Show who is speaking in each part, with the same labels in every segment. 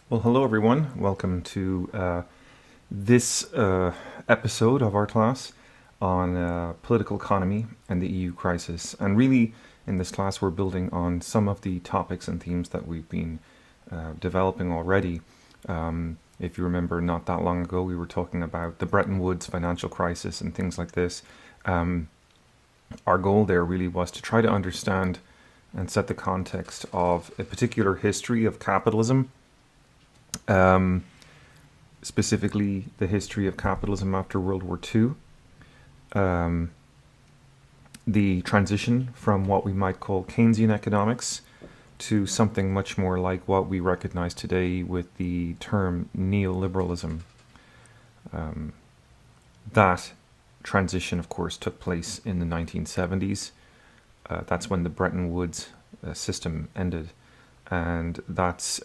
Speaker 1: Well, hello everyone. Welcome to this episode of our class on political economy and the EU crisis. And really, in this class, we're building on some of the topics and themes that we've been developing already. If you remember, not that long ago, we were talking about the Bretton Woods financial crisis and things like this. Our goal there really was to try to understand and set the context of a particular history of capitalism, specifically the history of capitalism after World War II, the transition from what we might call Keynesian economics to something much more like what we recognize today with the term neoliberalism. That transition, of course, took place in the 1970s. That's when the Bretton Woods system ended, and that's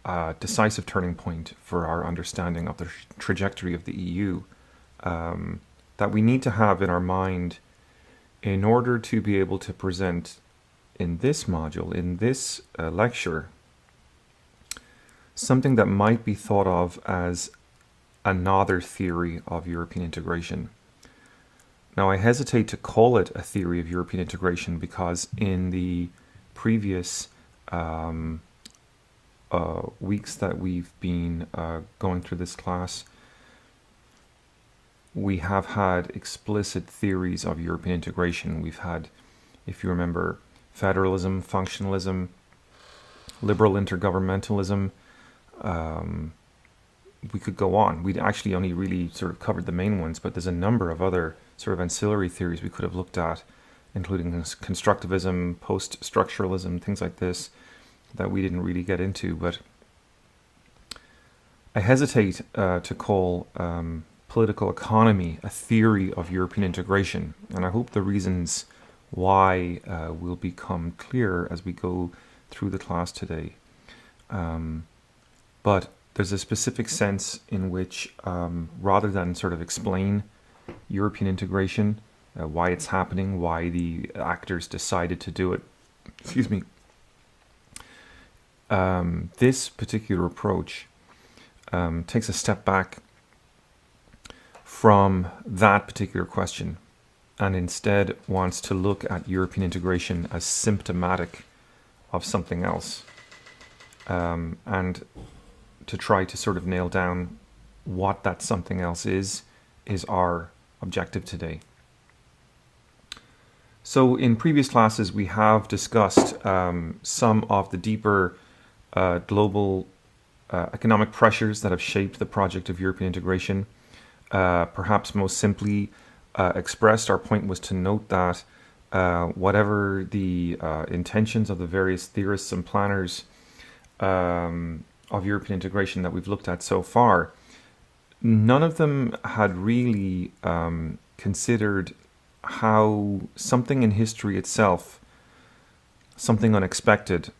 Speaker 1: a decisive turning point for our understanding of the trajectory of the EU that we need to have in our mind in order to be able to present in this module, in this lecture, something that might be thought of as another theory of European integration. Now, I hesitate to call it a theory of European integration because in the previous weeks that we've been going through this class, we have had explicit theories of European integration. We've had, if you remember, federalism, functionalism, liberal intergovernmentalism. We could go on. We'd actually only really sort of covered the main ones, but there's a number of other sort of ancillary theories we could have looked at, including constructivism, post-structuralism, things like this, that we didn't really get into. But I hesitate to call political economy a theory of European integration, and I hope the reasons why will become clear as we go through the class today. But there's a specific sense in which, rather than sort of explain European integration, why it's happening, why the actors decided to do it, this particular approach takes a step back from that particular question and instead wants to look at European integration as symptomatic of something else, and to try to sort of nail down what that something else is our objective today. So in previous classes, we have discussed some of the deeper global economic pressures that have shaped the project of European integration. Perhaps most simply expressed, our point was to note that whatever the intentions of the various theorists and planners of European integration that we've looked at so far, none of them had really considered how something in history itself, something unexpected,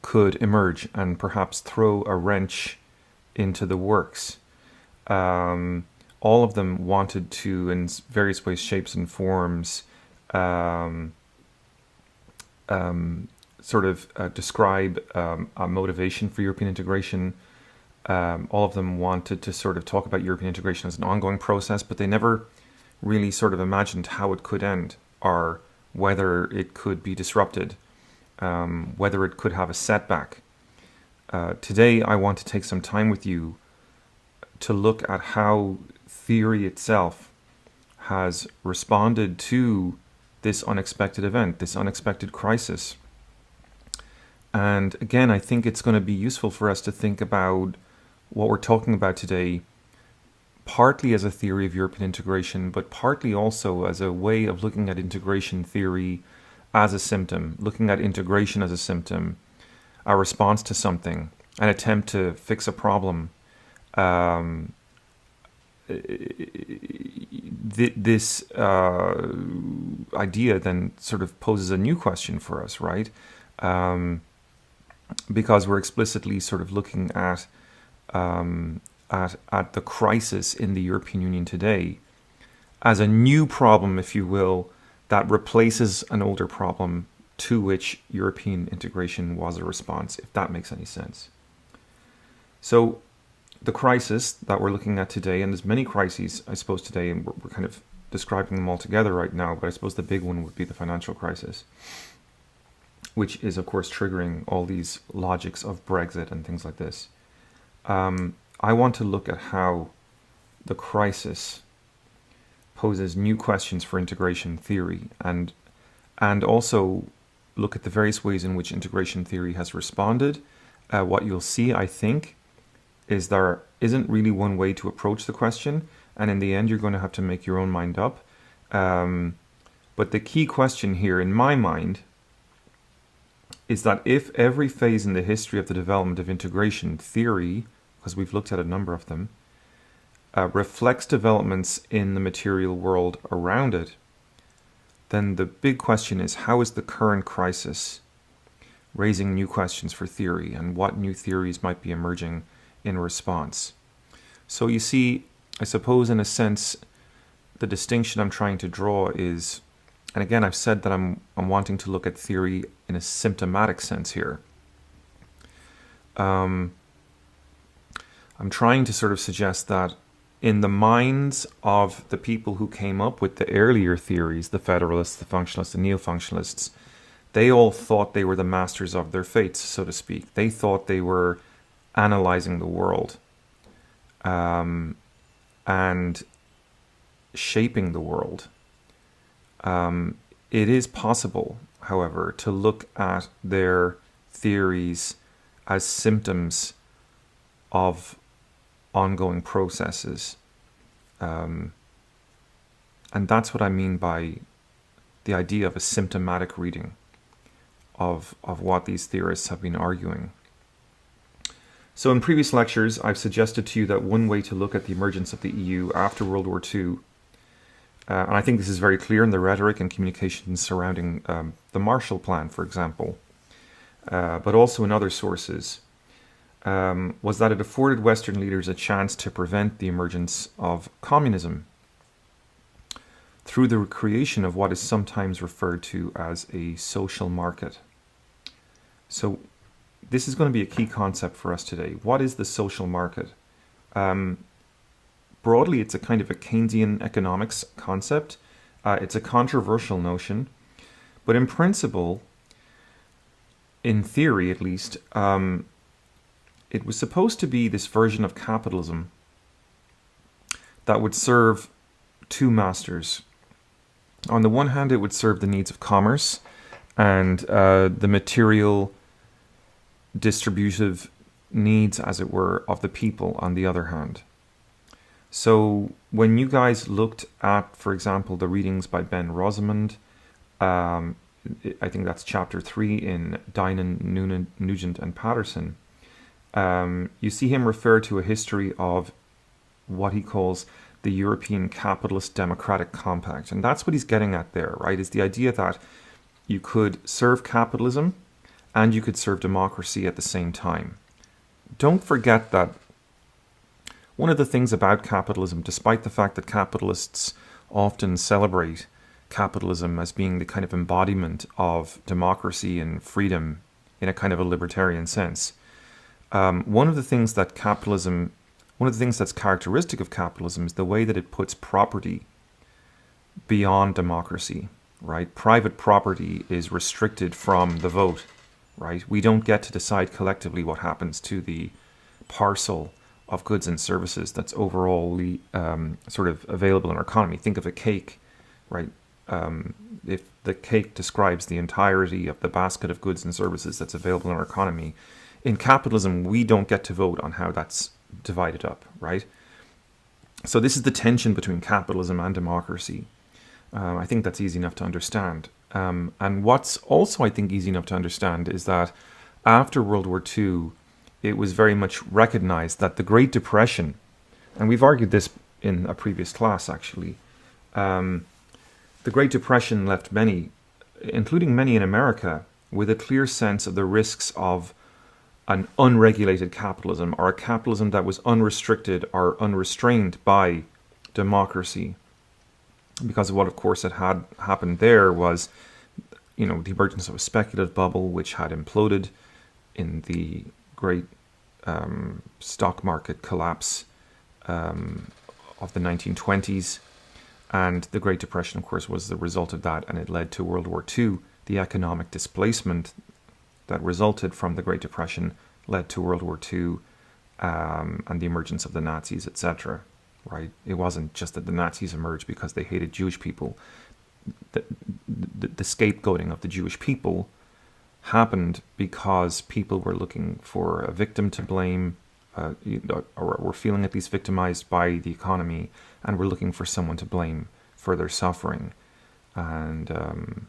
Speaker 1: could emerge and perhaps throw a wrench into the works. All of them wanted to, in various ways, shapes and forms, describe a motivation for European integration. All of them wanted to sort of talk about European integration as an ongoing process, but they never really sort of imagined how it could end or whether it could be disrupted, whether it could have a setback. Today, I want to take some time with you to look at how theory itself has responded to this unexpected event, this unexpected crisis. And again, I think it's going to be useful for us to think about what we're talking about today, partly as a theory of European integration, but partly also as a way of looking at integration theory as a symptom, looking at integration as a symptom, a response to something, an attempt to fix a problem. This idea then sort of poses a new question for us, right? Because we're explicitly sort of looking at the crisis in the European Union today as a new problem, if you will, that replaces an older problem to which European integration was a response, if that makes any sense. So the crisis that we're looking at today, and there's many crises, I suppose, today, and we're kind of describing them all together right now, but I suppose the big one would be the financial crisis, which is, of course, triggering all these logics of Brexit and things like this. I want to look at how the crisis poses new questions for integration theory, and also look at the various ways in which integration theory has responded. What you'll see, I think, is there isn't really one way to approach the question, and in the end you're going to have to make your own mind up. But the key question here, in my mind, is that if every phase in the history of the development of integration theory, because we've looked at a number of them, reflects developments in the material world around it, then the big question is, how is the current crisis raising new questions for theory, and what new theories might be emerging in response? So you see, I suppose in a sense, the distinction I'm trying to draw is, and again, I've said that I'm wanting to look at theory in a symptomatic sense here. I'm trying to sort of suggest that in the minds of the people who came up with the earlier theories, the federalists, the functionalists, the neo-functionalists, they all thought they were the masters of their fates, so to speak. They thought they were analyzing the world and shaping the world. It is possible, however, to look at their theories as symptoms of ongoing processes. And that's what I mean by the idea of a symptomatic reading of what these theorists have been arguing. So in previous lectures, I've suggested to you that one way to look at the emergence of the EU after World War II, and I think this is very clear in the rhetoric and communications surrounding the Marshall Plan, for example, but also in other sources, was that it afforded Western leaders a chance to prevent the emergence of communism through the creation of what is sometimes referred to as a social market. So this is going to be a key concept for us today. What is the social market? Broadly, it's a kind of a Keynesian economics concept. It's a controversial notion, but in principle, in theory at least, it was supposed to be this version of capitalism that would serve two masters. On the one hand, it would serve the needs of commerce and the material distributive needs, as it were, of the people on the other hand. So when you guys looked at, for example, the readings by Ben Rosamond, I think that's chapter 3 in Dinan, Noonan, Nugent and Patterson, you see him refer to a history of what he calls the European Capitalist Democratic Compact. And that's what he's getting at there, right? Is the idea that you could serve capitalism and you could serve democracy at the same time. Don't forget that one of the things about capitalism, despite the fact that capitalists often celebrate capitalism as being the kind of embodiment of democracy and freedom in a kind of a libertarian sense, one of the things that's characteristic of capitalism is the way that it puts property beyond democracy, right? Private property is restricted from the vote, right? We don't get to decide collectively what happens to the parcel of goods and services that's overall sort of available in our economy. Think of a cake, right? If the cake describes the entirety of the basket of goods and services that's available in our economy, in capitalism, we don't get to vote on how that's divided up, right? So this is the tension between capitalism and democracy. I think that's easy enough to understand. And what's also, I think, easy enough to understand is that after World War II, it was very much recognized that the Great Depression, and we've argued this in a previous class actually, the Great Depression left many, including many in America, with a clear sense of the risks of an unregulated capitalism, or a capitalism that was unrestricted or unrestrained by democracy. Because of what, of course, had happened there was the emergence of a speculative bubble, which had imploded in the great stock market collapse of the 1920s. And the Great Depression, of course, was the result of that, and it led to World War II. The economic displacement that resulted from the Great Depression led to World War II and the emergence of the Nazis, etc. Right? It wasn't just that the Nazis emerged because they hated Jewish people. The scapegoating of the Jewish people happened because people were looking for a victim to blame, or were feeling at least victimized by the economy, and were looking for someone to blame for their suffering. And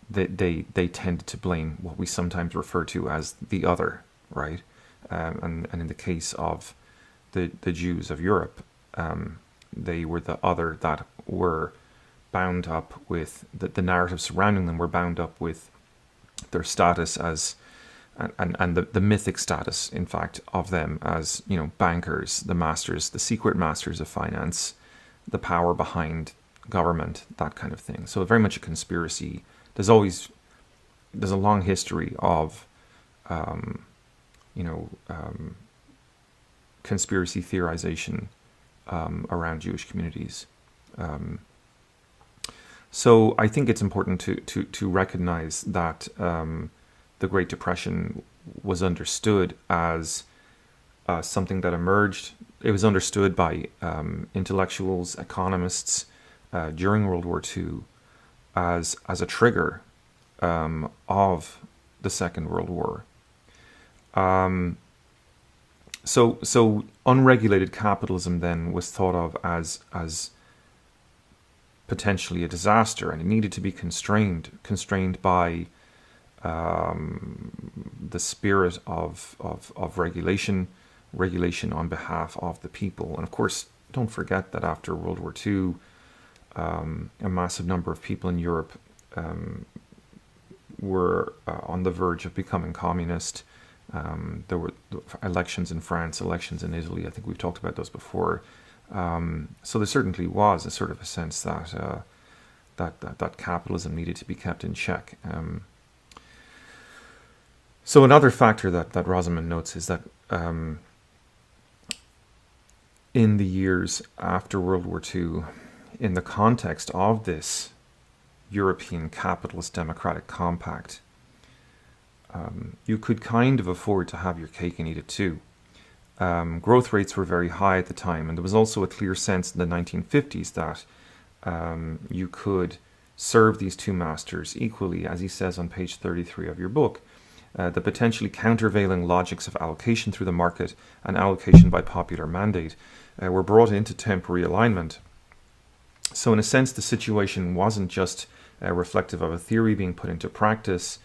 Speaker 1: they tended to blame what we sometimes refer to as the other, right? And in the case of the Jews of Europe, they were the other that were bound up with the narrative surrounding them, were bound up with their status as, and the mythic status, in fact, of them as, bankers, the masters, the secret masters of finance, the power behind government, that kind of thing. So very much a conspiracy. There's a long history of, conspiracy theorization around Jewish communities. So I think it's important to recognize that the Great Depression was understood as something that emerged. It was understood by intellectuals, economists during World War II as a trigger of the Second World War. So unregulated capitalism then was thought of as potentially a disaster, and it needed to be constrained by the spirit of regulation on behalf of the people. And of course, don't forget that after World War II, a massive number of people in Europe were on the verge of becoming communist. There were elections in France, elections in Italy. I think we've talked about those before. So there certainly was a sort of a sense that that capitalism needed to be kept in check. So another factor that Rosamond notes is that in the years after World War II, in the context of this European capitalist democratic compact, you could kind of afford to have your cake and eat it too. Growth rates were very high at the time, and there was also a clear sense in the 1950s that you could serve these two masters equally, as he says on page 33 of your book. The potentially countervailing logics of allocation through the market and allocation by popular mandate were brought into temporary alignment. So in a sense, the situation wasn't just reflective of a theory being put into practice,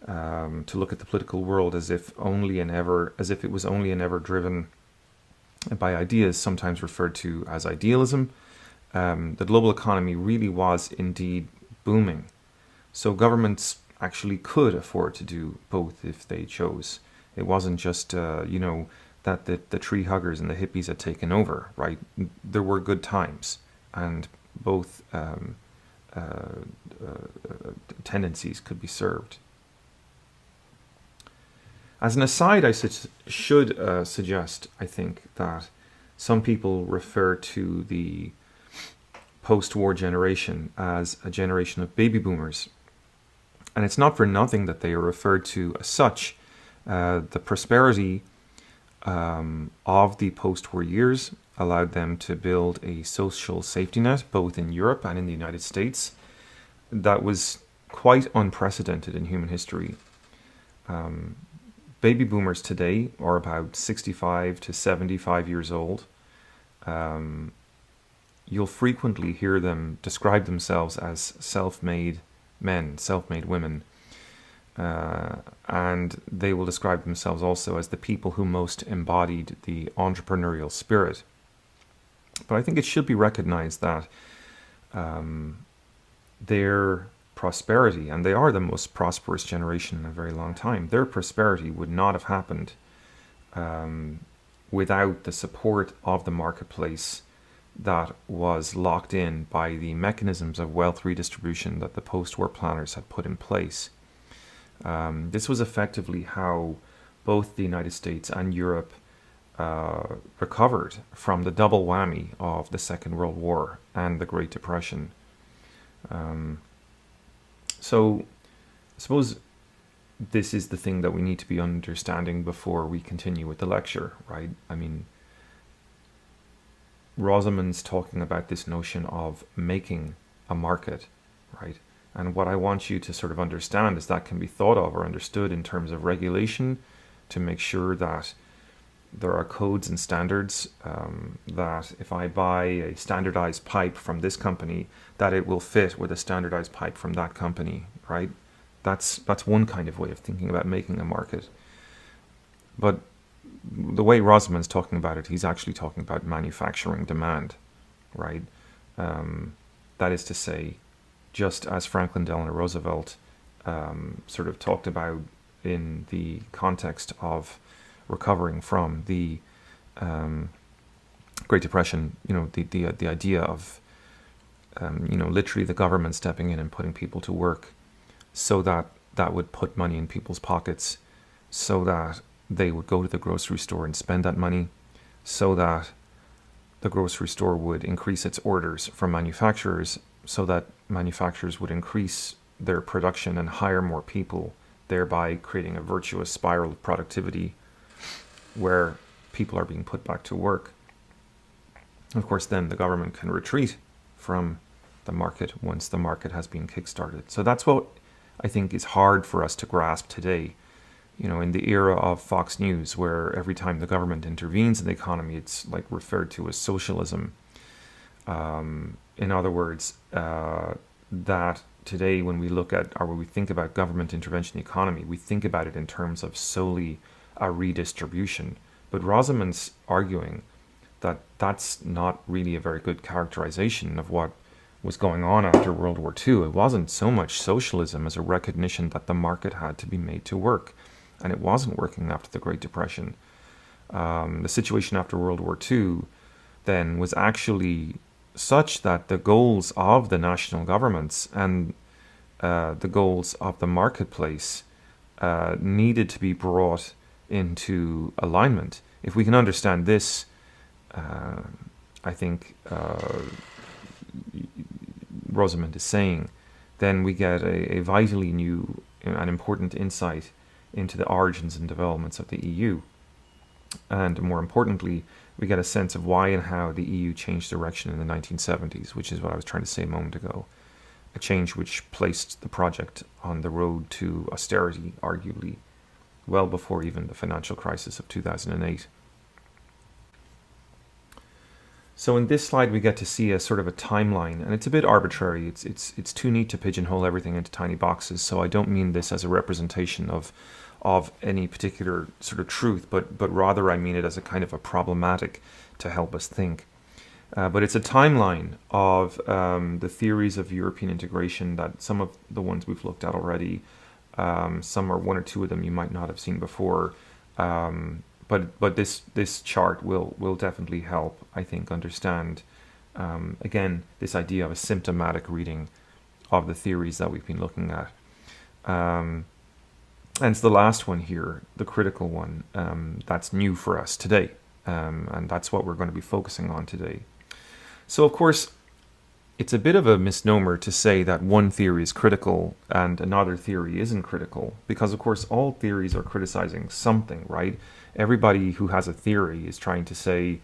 Speaker 1: to look at the political world as if it was only and ever driven by ideas, sometimes referred to as idealism. The global economy really was indeed booming. So governments actually could afford to do both if they chose. It wasn't just, that the tree huggers and the hippies had taken over, right? There were good times, and both tendencies could be served. As an aside, I should suggest, I think, that some people refer to the post-war generation as a generation of baby boomers. And it's not for nothing that they are referred to as such. The prosperity of the post-war years allowed them to build a social safety net, both in Europe and in the United States, that was quite unprecedented in human history. Baby boomers today are about 65 to 75 years old. You'll frequently hear them describe themselves as self-made men, self-made women. And they will describe themselves also as the people who most embodied the entrepreneurial spirit. But I think it should be recognized that their prosperity, and they are the most prosperous generation in a very long time, their prosperity would not have happened without the support of the marketplace, that was locked in by the mechanisms of wealth redistribution that the post-war planners had put in place. This was effectively how both the United States and Europe recovered from the double whammy of the Second World War and the Great Depression. So I suppose this is the thing that we need to be understanding before we continue with the lecture, right? I mean, Rosamond's talking about this notion of making a market, right? And what I want you to sort of understand is that can be thought of or understood in terms of regulation to make sure that there are codes and standards, that if I buy a standardized pipe from this company, that it will fit with a standardized pipe from that company, right? That's one kind of way of thinking about making a market. But the way Rosamond's talking about it, he's actually talking about manufacturing demand, right? That is to say, just as Franklin Delano Roosevelt sort of talked about in the context of recovering from the Great Depression, the idea of literally the government stepping in and putting people to work, so that would put money in people's pockets, so that they would go to the grocery store and spend that money, so that the grocery store would increase its orders from manufacturers, so that manufacturers would increase their production and hire more people, thereby creating a virtuous spiral of productivity where people are being put back to work. Of course, then the government can retreat from the market once the market has been kickstarted. So that's what I think is hard for us to grasp today. In the era of Fox News, where every time the government intervenes in the economy, it's like referred to as socialism. In other words, that today when we look at, or when we think about government intervention in the economy, we think about it in terms of solely a redistribution. But Rosamond's arguing that that's not really a very good characterization of what was going on after World War II. It wasn't so much socialism as a recognition that the market had to be made to work. And it wasn't working after the Great Depression. The situation after World War II then was actually such that the goals of the national governments and the goals of the marketplace needed to be brought into alignment. If we can understand this, I think Rosamond is saying, then we get a vitally new and important insight into the origins and developments of the EU. And more importantly, we get a sense of why and how the EU changed direction in the 1970s, which is what I was trying to say a moment ago. A change which placed the project on the road to austerity, arguably, well before even the financial crisis of 2008. So in this slide, we get to see a sort of a timeline, and it's a bit arbitrary. It's too neat to pigeonhole everything into tiny boxes. So I don't mean this as a representation of any particular sort of truth, but rather I mean it as a kind of a problematic to help us think. But it's a timeline of the theories of European integration, that some of the ones we've looked at already, some or one or two of them you might not have seen before. But this chart will definitely help, I think, understand, again, this idea of a symptomatic reading of the theories that we've been looking at. And it's the last one here, the critical one, that's new for us today. And that's what we're going to be focusing on today. So, of course, it's a bit of a misnomer to say that one theory is critical and another theory isn't critical, because, of course, all theories are criticizing something, right? Everybody who has a theory is trying to say,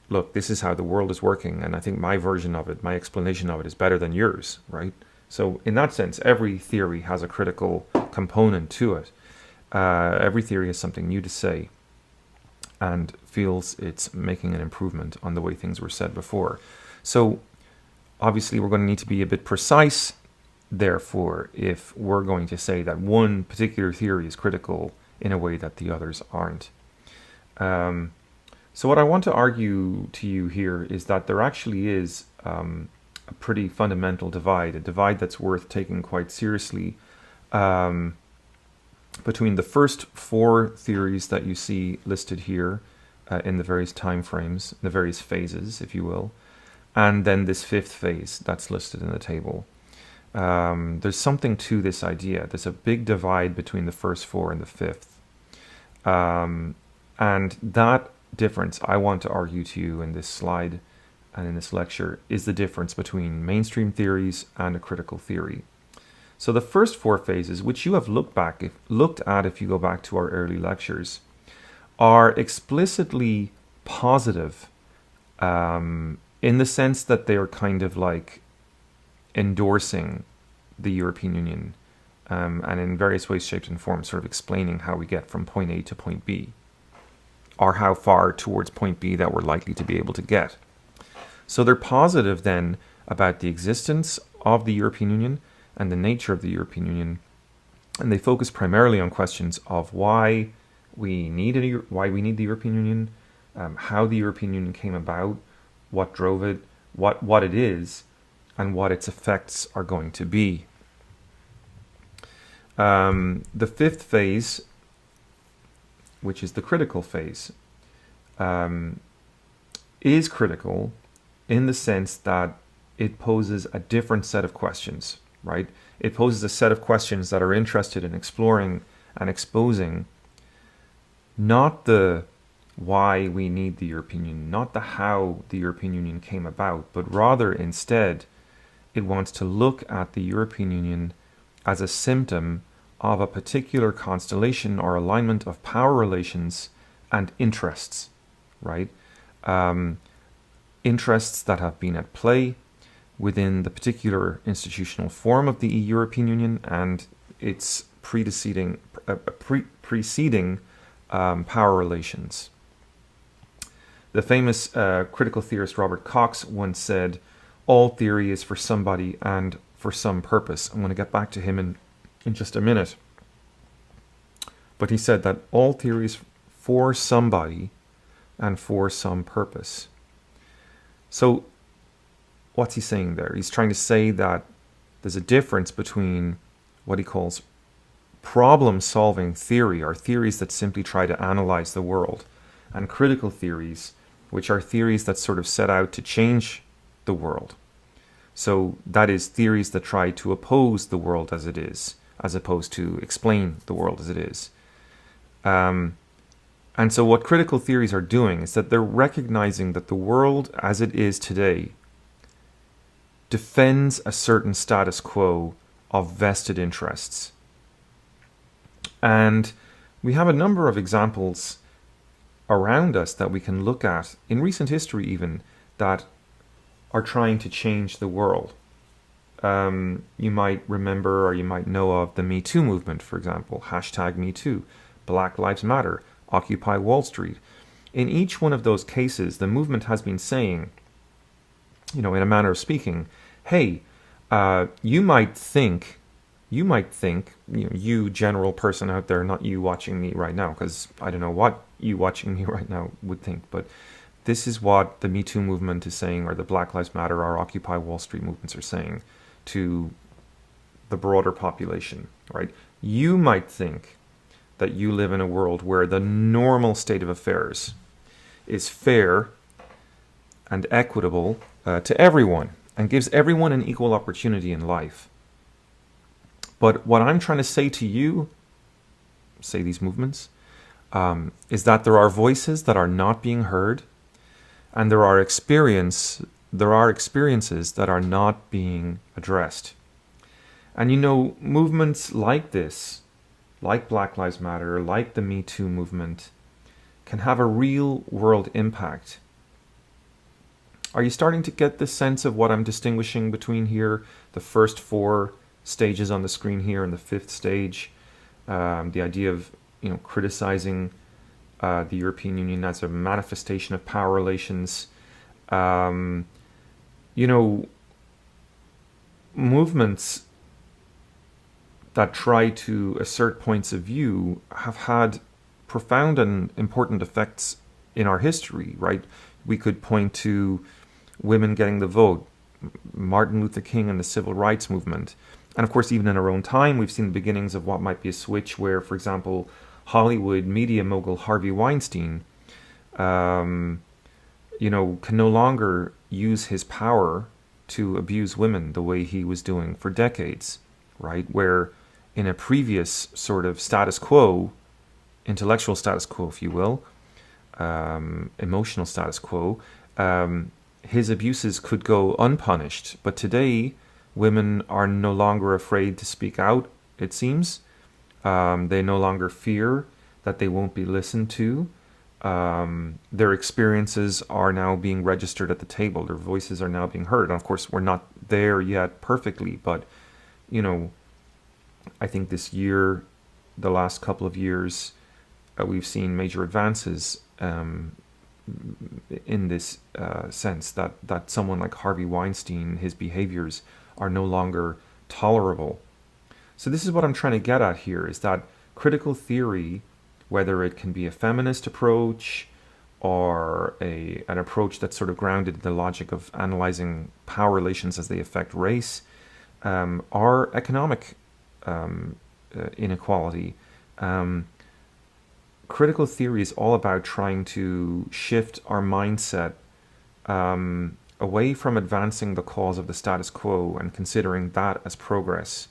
Speaker 1: look, this is how the world is working, and I think my version of it, my explanation of it is better than yours, right? So in that sense, every theory has a critical component to it. Every theory has something new to say and feels it's making an improvement on the way things were said before. So obviously we're going to need to be a bit precise, therefore, if we're going to say that one particular theory is critical in a way that the others aren't. So what I want to argue to you here is that there actually is a pretty fundamental divide, a divide that's worth taking quite seriously, between the first four theories that you see listed here in the various time frames, the various phases, if you will, and then this fifth phase that's listed in the table. There's something to this idea. There's a big divide between the first four and the fifth. And that difference, I want to argue to you in this slide and in this lecture, is the difference between mainstream theories and a critical theory. So the first four phases, which you have looked at if you go back to our early lectures, are explicitly positive in the sense that they are kind of like endorsing the European Union and in various ways, shapes and forms, sort of explaining how we get from point A to point B, or how far towards point B that we're likely to be able to get. So they're positive then about the existence of the European Union and the nature of the European Union, and they focus primarily on questions of why we need the European Union, how the European Union came about, what drove it, what it is, and what its effects are going to be. The fifth phase, which is the critical phase, is critical in the sense that it poses a different set of questions, right? It poses a set of questions that are interested in exploring and exposing not the why we need the European Union, not the how the European Union came about, but rather instead it wants to look at the European Union as a symptom of a particular constellation or alignment of power relations and interests, right? Interests that have been at play within the particular institutional form of the European Union and its preceding power relations. The famous critical theorist Robert Cox once said, "All theory is for somebody and for some purpose." I'm going to get back to him in just a minute. But he said that all theory is for somebody and for some purpose. So what's he saying there? He's trying to say that there's a difference between what he calls problem-solving theory, or theories that simply try to analyze the world, and critical theories, which are theories that sort of set out to change the world. So that is theories that try to oppose the world as it is, as opposed to explain the world as it is. And so what critical theories are doing is that they're recognizing that the world as it is today defends a certain status quo of vested interests. And we have a number of examples around us that we can look at, in recent history even, that are trying to change the world. You might remember, or you might know of, the Me Too movement, for example, #MeToo, Black Lives Matter, Occupy Wall Street. In each one of those cases, the movement has been saying, in a manner of speaking, hey, you might think, you general person out there, not you watching me right now, because I don't know what you watching me right now would think, but this is what the Me Too movement is saying, or the Black Lives Matter or Occupy Wall Street movements are saying to the broader population, right? You might think that you live in a world where the normal state of affairs is fair and equitable to everyone and gives everyone an equal opportunity in life. But what I'm trying to say to you, say these movements, is that there are voices that are not being heard, and there are experiences that are not being addressed. And movements like this, like Black Lives Matter, like the Me Too movement, can have a real world impact. Are you starting to get the sense of what I'm distinguishing between here, the first four stages on the screen here and the fifth stage? The idea of criticizing the European Union as a manifestation of power relations. Movements that try to assert points of view have had profound and important effects in our history, right? We could point to women getting the vote, Martin Luther King and the civil rights movement. And of course, even in our own time, we've seen the beginnings of what might be a switch where, for example, Hollywood media mogul Harvey Weinstein, can no longer use his power to abuse women the way he was doing for decades, right? Where in a previous sort of status quo, intellectual status quo, if you will, emotional status quo, his abuses could go unpunished. But today, women are no longer afraid to speak out, it seems. They no longer fear that they won't be listened to. Their experiences are now being registered at the table. Their voices are now being heard. And of course, we're not there yet perfectly, but, you know, I think this year, the last couple of years, we've seen major advances in this sense that someone like Harvey Weinstein, his behaviors are no longer tolerable. So this is what I'm trying to get at here, is that critical theory, whether it can be a feminist approach or an approach that's sort of grounded in the logic of analyzing power relations as they affect race, or economic inequality. Critical theory is all about trying to shift our mindset away from advancing the cause of the status quo and considering that as progress,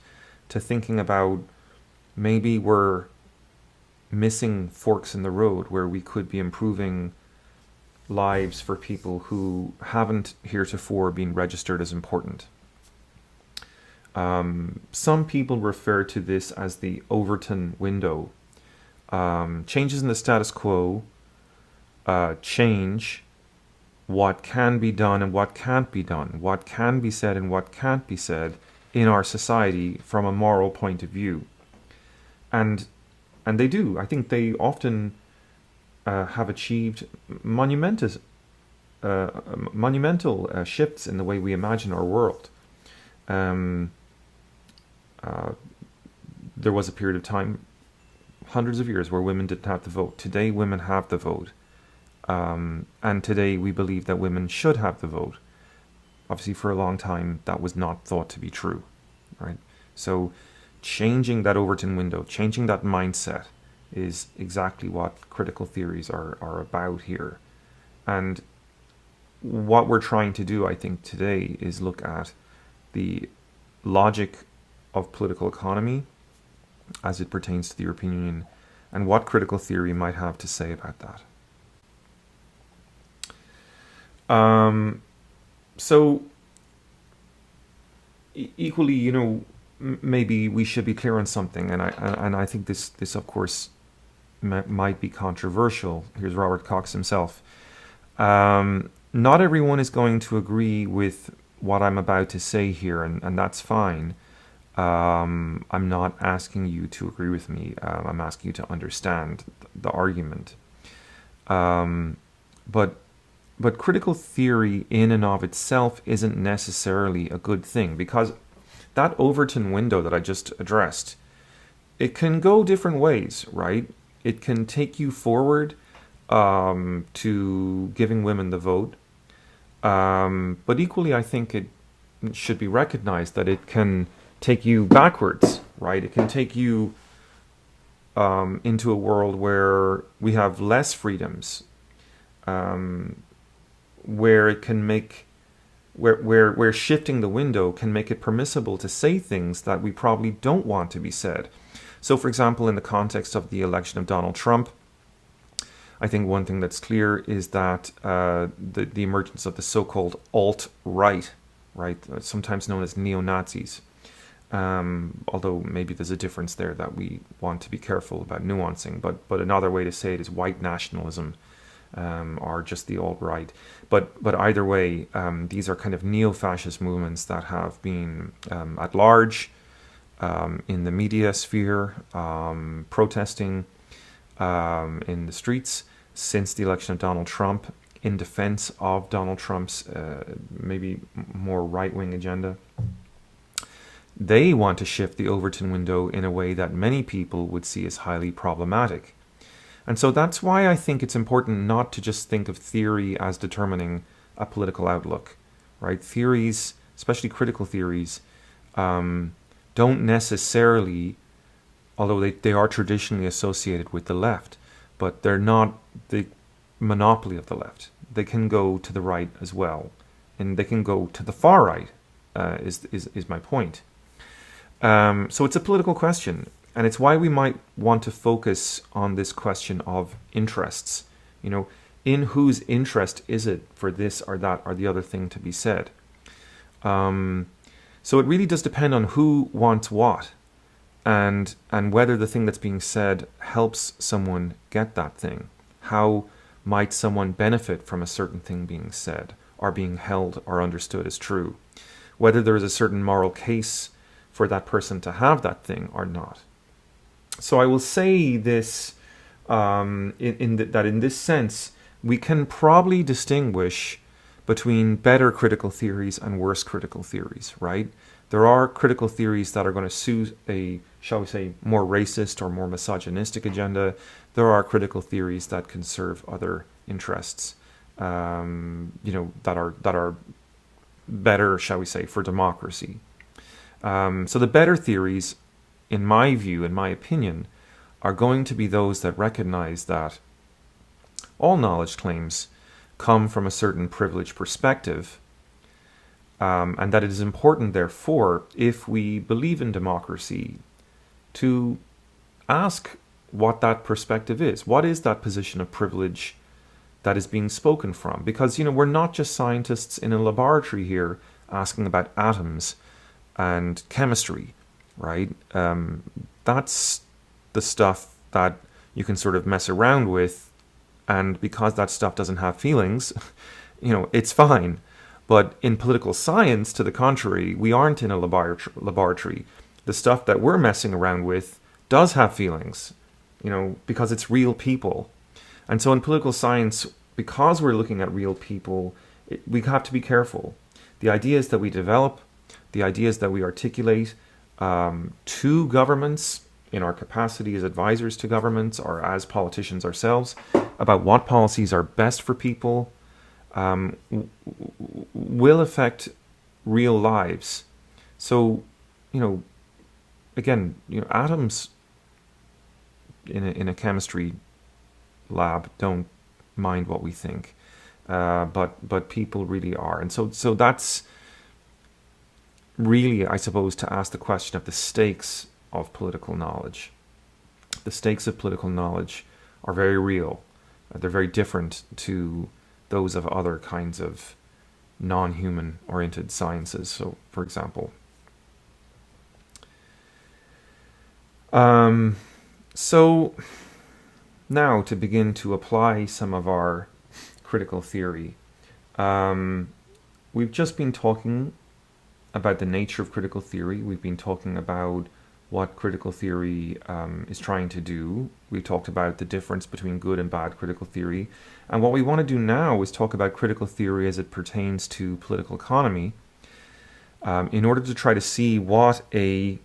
Speaker 1: to thinking about maybe we're missing forks in the road where we could be improving lives for people who haven't heretofore been registered as important. Some people refer to this as the Overton Window. Changes in the status quo change what can be done and what can't be done, what can be said and what can't be said in our society from a moral point of view. And they do. I think they often have achieved monumental shifts in the way we imagine our world. There was a period of time, hundreds of years, where women didn't have the vote. Today, women have the vote. And today, we believe that women should have the vote. Obviously, for a long time, that was not thought to be true, right? So changing that Overton window, changing that mindset is exactly what critical theories are about here. And what we're trying to do, I think, today is look at the logic of political economy as it pertains to the European Union and what critical theory might have to say about that. So equally, you know, maybe we should be clear on something, and I think this of course might be controversial. Here's Robert Cox himself. Not everyone is going to agree with what I'm about to say here, and that's fine. I'm not asking you to agree with me. I'm asking you to understand the argument. But critical theory in and of itself isn't necessarily a good thing, because that Overton window that I just addressed, it can go different ways, right? It can take you forward to giving women the vote. But equally, I think it should be recognized that it can take you backwards, right? It can take you into a world where we have less freedoms, where it can make, where shifting the window can make it permissible to say things that we probably don't want to be said. So, for example, in the context of the election of Donald Trump, I think one thing that's clear is that the emergence of the so-called alt-right, right, sometimes known as neo-Nazis, although maybe there's a difference there that we want to be careful about nuancing, but another way to say it is white nationalism, or just the alt-right. But either way, these are kind of neo-fascist movements that have been at large in the media sphere, protesting in the streets since the election of Donald Trump, in defense of Donald Trump's maybe more right-wing agenda. They want to shift the Overton window in a way that many people would see as highly problematic. And so that's why I think it's important not to just think of theory as determining a political outlook, right? Theories, especially critical theories, don't necessarily, although they are traditionally associated with the left, but they're not the monopoly of the left. They can go to the right as well and they can go to the far right. Is my point. So it's a political question, and it's why we might want to focus on this question of interests. In whose interest is it for this or that or the other thing to be said? So it really does depend on who wants what, and whether the thing that's being said helps someone get that thing. How might someone benefit from a certain thing being said, or being held or understood as true? Whether there is a certain moral case for that person to have that thing or not. So I will say this, that in this sense, we can probably distinguish between better critical theories and worse critical theories, right? There are critical theories that are going to suit a, shall we say, more racist or more misogynistic agenda. There are critical theories that can serve other interests, that are better, shall we say, for democracy. So the better theories, in my view, in my opinion, are going to be those that recognize that all knowledge claims come from a certain privileged perspective, and that it is important, therefore, if we believe in democracy, to ask what that perspective is. What is that position of privilege that is being spoken from? Because, we're not just scientists in a laboratory here asking about atoms and chemistry, right? That's the stuff that you can sort of mess around with, and because that stuff doesn't have feelings, it's fine. But in political science, to the contrary, we aren't in a laboratory. The stuff that we're messing around with does have feelings, because it's real people. And so in political science, because we're looking at real people, we have to be careful. The ideas that we develop, the ideas that we articulate to governments in our capacity as advisors to governments or as politicians ourselves about what policies are best for people will affect real lives. So, again, atoms in a chemistry lab don't mind what we think, but people really are, and so that's really, I suppose, to ask the question of the stakes of political knowledge. The stakes of political knowledge are very real. They're very different to those of other kinds of non-human oriented sciences. So, for example, so now to begin to apply some of our critical theory. We've just been talking about the nature of critical theory. We've been talking about what critical theory is trying to do. We talked about the difference between good and bad critical theory. And what we want to do now is talk about critical theory as it pertains to political economy, in order to try to see what a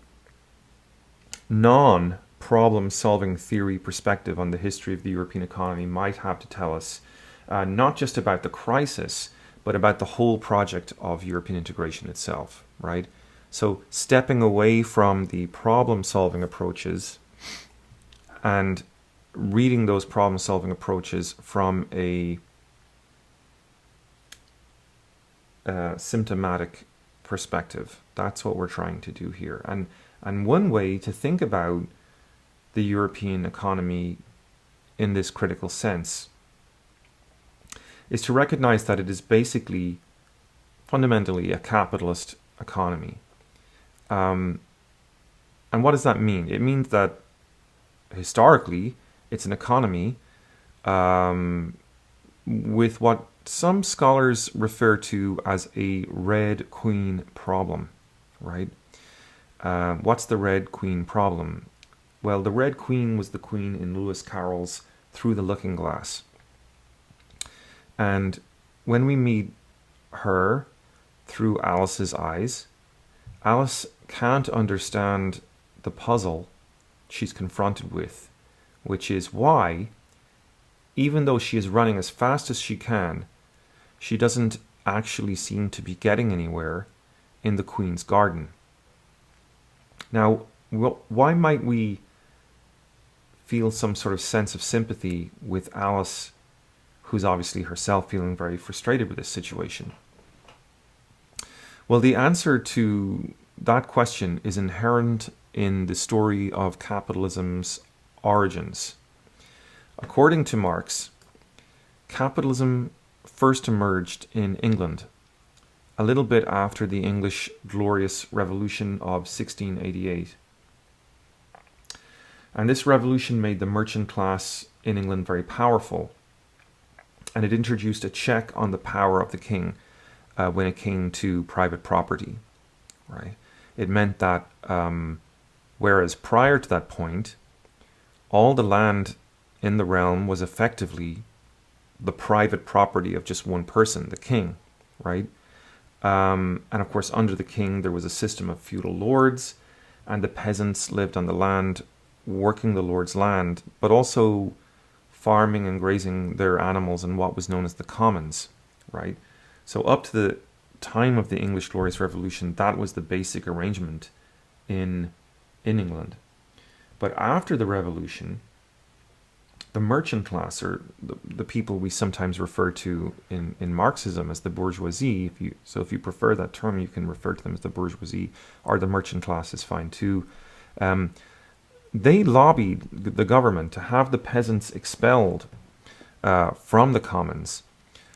Speaker 1: non-problem-solving theory perspective on the history of the European economy might have to tell us, not just about the crisis, but about the whole project of European integration itself, right? So stepping away from the problem-solving approaches and reading those problem-solving approaches from a symptomatic perspective. That's what we're trying to do here. And one way to think about the European economy in this critical sense is to recognize that it is basically, fundamentally, a capitalist economy. And what does that mean? It means that historically, it's an economy with what some scholars refer to as a Red Queen problem, right? What's the Red Queen problem? Well, the Red Queen was the queen in Lewis Carroll's Through the Looking Glass. And when we meet her through Alice's eyes, Alice can't understand the puzzle she's confronted with, which is why, even though she is running as fast as she can, she doesn't actually seem to be getting anywhere in the Queen's garden. Now, why might we feel some sort of sense of sympathy with Alice, who's obviously herself feeling very frustrated with this situation? Well, the answer to that question is inherent in the story of capitalism's origins. According to Marx, capitalism first emerged in England a little bit after the English Glorious Revolution of 1688. And this revolution made the merchant class in England very powerful, and it introduced a check on the power of the king when it came to private property. Right? It meant that whereas prior to that point, all the land in the realm was effectively the private property of just one person, the king, right? And of course, under the king, there was a system of feudal lords, and the peasants lived on the land, working the lord's land, but also farming and grazing their animals in what was known as the commons, right? So up to the time of the English Glorious Revolution, that was the basic arrangement in England. But after the revolution, the merchant class, or the people we sometimes refer to in Marxism as the bourgeoisie, if you prefer that term, you can refer to them as the bourgeoisie, or the merchant class is fine too. They lobbied the government to have the peasants expelled from the commons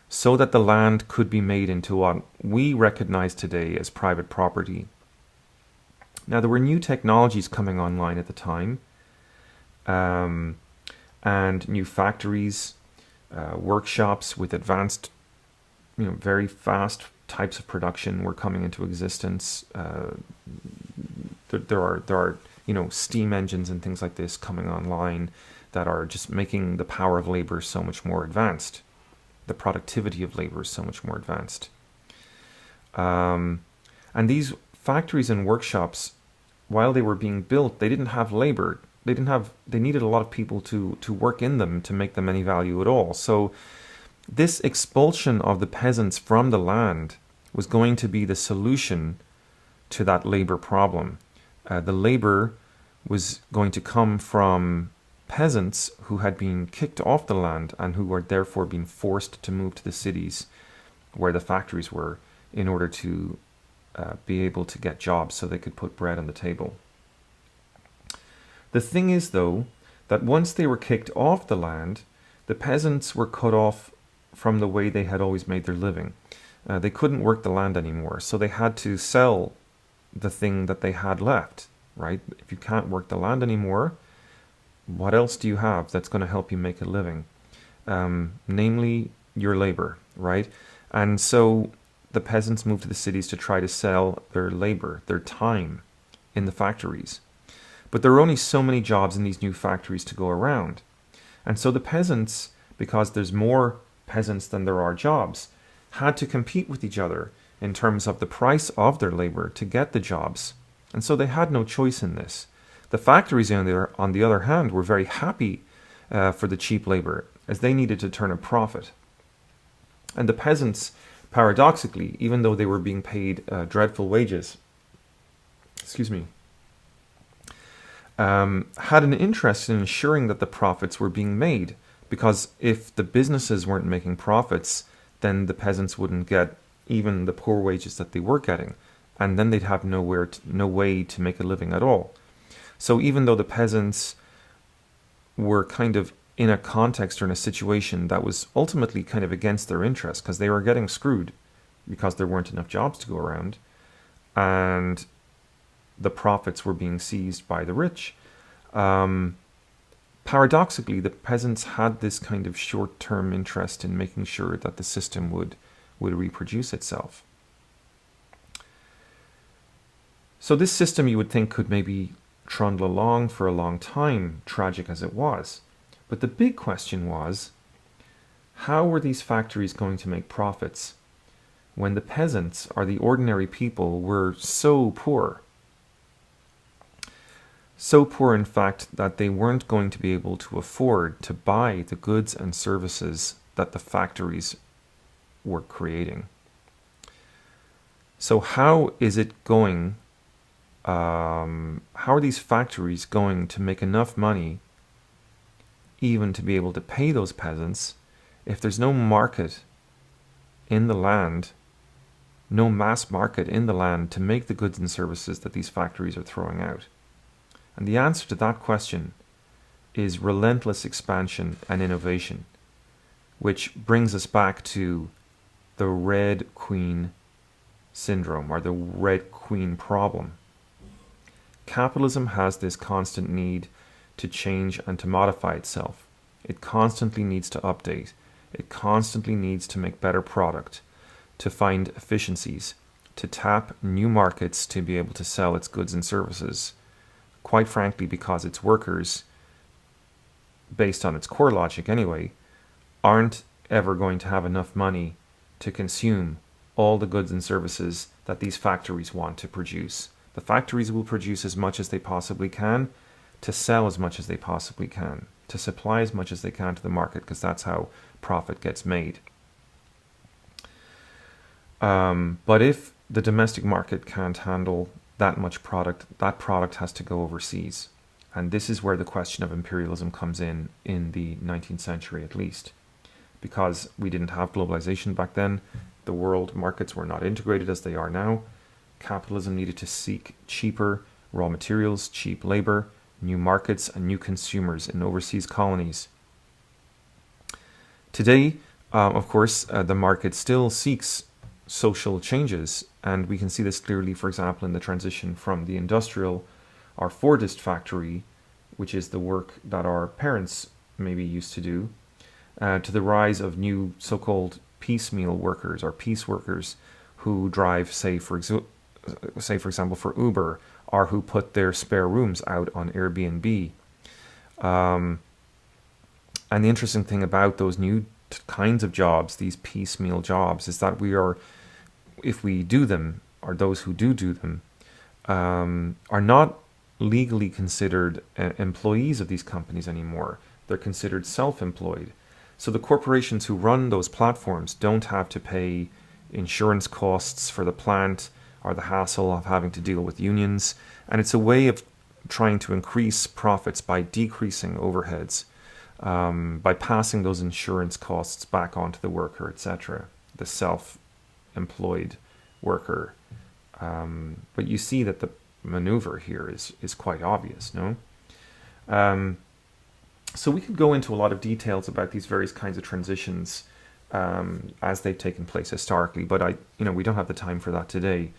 Speaker 1: so that the land could be made into what we recognize today as private property. Now, there were new technologies coming online at the time, and new factories, workshops with advanced, very fast types of production were coming into existence. There are steam engines and things like this coming online that are just making the power of labor so much more advanced. The productivity of labor is so much more advanced. And these factories and workshops, while they were being built, they didn't have labor. They needed a lot of people to work in them to make them any value at all. So this expulsion of the peasants from the land was going to be the solution to that labor problem. The labor was going to come from peasants who had been kicked off the land and who were therefore being forced to move to the cities where the factories were in order to be able to get jobs so they could put bread on the table. The thing is, though, that once they were kicked off the land, the peasants were cut off from the way they had always made their living. They couldn't work the land anymore, so they had to sell the thing that they had left, right? If you can't work the land anymore, what else do you have that's going to help you make a living? Namely, your labor, right? And so the peasants moved to the cities to try to sell their labor, their time in the factories. But there are only so many jobs in these new factories to go around. And so the peasants, because there's more peasants than there are jobs, had to compete with each other in terms of the price of their labor to get the jobs. And so they had no choice in this. The factories, on the other hand, were very happy for the cheap labor, as they needed to turn a profit. And the peasants, paradoxically, even though they were being paid dreadful wages, had an interest in ensuring that the profits were being made, because if the businesses weren't making profits, then the peasants wouldn't get even the poor wages that they were getting, and then they'd have no way to make a living at all. So even though the peasants were kind of in a context or in a situation that was ultimately kind of against their interest, because they were getting screwed because there weren't enough jobs to go around, and the profits were being seized by the rich. Paradoxically, the peasants had this kind of short-term interest in making sure that the system would reproduce itself. So this system, you would think, could maybe trundle along for a long time, tragic as it was. But the big question was, how were these factories going to make profits when the peasants, or the ordinary people, were so poor? So poor, in fact, that they weren't going to be able to afford to buy the goods and services that the factories were creating. So how is it going, how are these factories going to make enough money even to be able to pay those peasants if there's no market in the land no mass market in the land to make the goods and services that these factories are throwing out? And the answer to that question is relentless expansion and innovation, which brings us back to the Red Queen syndrome, or the Red Queen problem. Capitalism has this constant need to change and to modify itself. It constantly needs to update. It constantly needs to make better product, to find efficiencies, to tap new markets to be able to sell its goods and services. Quite frankly, because its workers, based on its core logic anyway, aren't ever going to have enough money to consume all the goods and services that these factories want to produce. The factories will produce as much as they possibly can to sell as much as they possibly can, to supply as much as they can to the market, because that's how profit gets made. But if the domestic market can't handle that much product, that product has to go overseas. And this is where the question of imperialism comes in the 19th century at least. Because we didn't have globalization back then, the world markets were not integrated as they are now. Capitalism needed to seek cheaper raw materials, cheap labor, new markets, and new consumers in overseas colonies. Today, of course, the market still seeks social changes, and we can see this clearly, for example, in the transition from the industrial or Fordist factory, which is the work that our parents maybe used to do, to the rise of new so-called piecemeal workers or piece workers who drive, say for example, for Uber, or who put their spare rooms out on Airbnb. And the interesting thing about those new kinds of jobs, these piecemeal jobs, is that we are, if we do them, or those who do them, are not legally considered employees of these companies anymore. They're considered self-employed. So the corporations who run those platforms don't have to pay insurance costs for the plant or the hassle of having to deal with unions. And it's a way of trying to increase profits by decreasing overheads, by passing those insurance costs back onto the worker, etc., the self-employed worker. But you see that the maneuver here is quite obvious, no? So we could go into a lot of details about these various kinds of transitions as they've taken place historically, but we don't have the time for that today.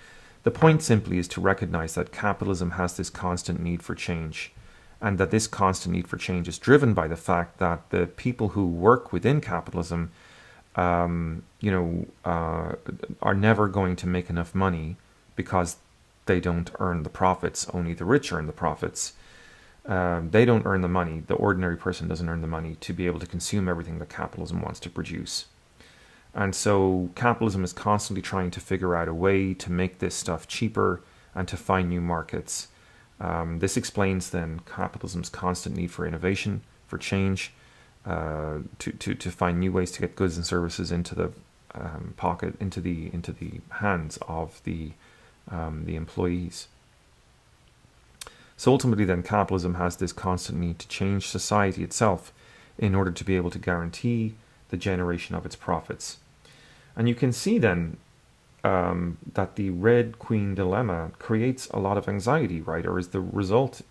Speaker 1: The point simply is to recognize that capitalism has this constant need for change, and that this constant need for change is driven by the fact that the people who work within capitalism, are never going to make enough money because they don't earn the profits. Only the rich earn the profits. They don't earn the money. The ordinary person doesn't earn the money to be able to consume everything that capitalism wants to produce. And so capitalism is constantly trying to figure out a way to make this stuff cheaper and to find new markets. This explains then capitalism's constant need for innovation, for change, to find new ways to get goods and services into the pocket, into the hands of the employees. So ultimately then capitalism has this constant need to change society itself in order to be able to guarantee the generation of its profits. And you can see then that the Red Queen dilemma creates a lot of anxiety, right? Or is the result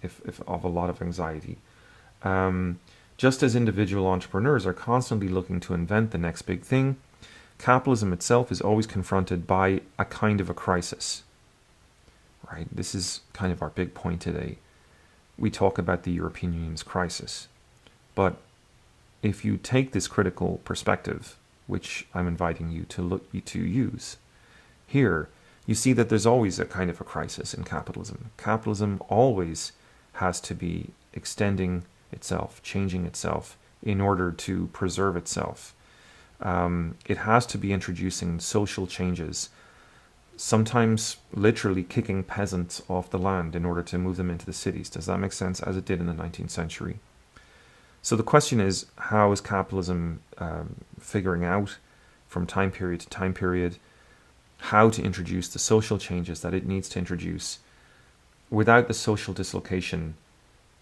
Speaker 1: of a lot of anxiety. Just as individual entrepreneurs are constantly looking to invent the next big thing, capitalism itself is always confronted by a kind of a crisis. Right? This is kind of our big point today. We talk about the European Union's crisis. But if you take this critical perspective, which I'm inviting you to use, here you see that there's always a kind of a crisis in capitalism. Capitalism always has to be extending itself, changing itself in order to preserve itself. It has to be introducing social changes, sometimes literally kicking peasants off the land in order to move them into the cities. Does that make sense? As it did in the 19th century. So the question is, how is capitalism figuring out from time period to time period how to introduce the social changes that it needs to introduce without the social dislocation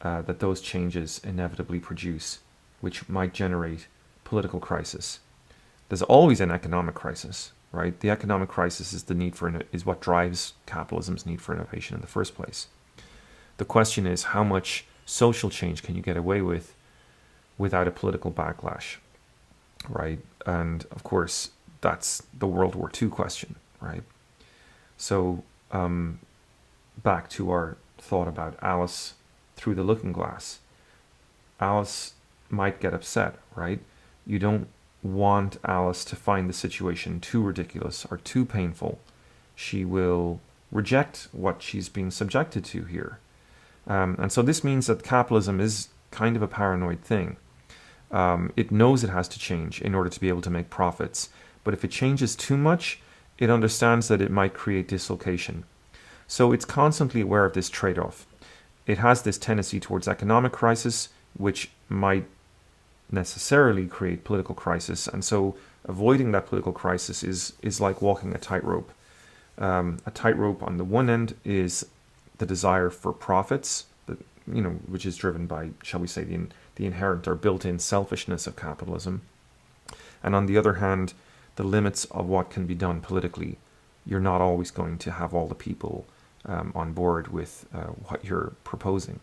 Speaker 1: that those changes inevitably produce, which might generate political crisis. There's always an economic crisis. right? The economic crisis is the need for is what drives capitalism's need for innovation in the first place. The question is, how much social change can you get away with without a political backlash, right? And of course, that's the World War II question, right? So back to our thought about Alice through the looking glass. Alice might get upset, right? You don't want Alice to find the situation too ridiculous or too painful. She will reject what she's being subjected to here. And so this means that capitalism is kind of a paranoid thing. It knows it has to change in order to be able to make profits. But if it changes too much, it understands that it might create dislocation. So it's constantly aware of this trade-off. It has this tendency towards economic crisis, which might necessarily create political crisis. And so avoiding that political crisis is like walking a tightrope. A tightrope on the one end is the desire for profits, which is driven by, shall we say, the inherent or built-in selfishness of capitalism. And on the other hand, the limits of what can be done politically. You're not always going to have all the people on board with what you're proposing.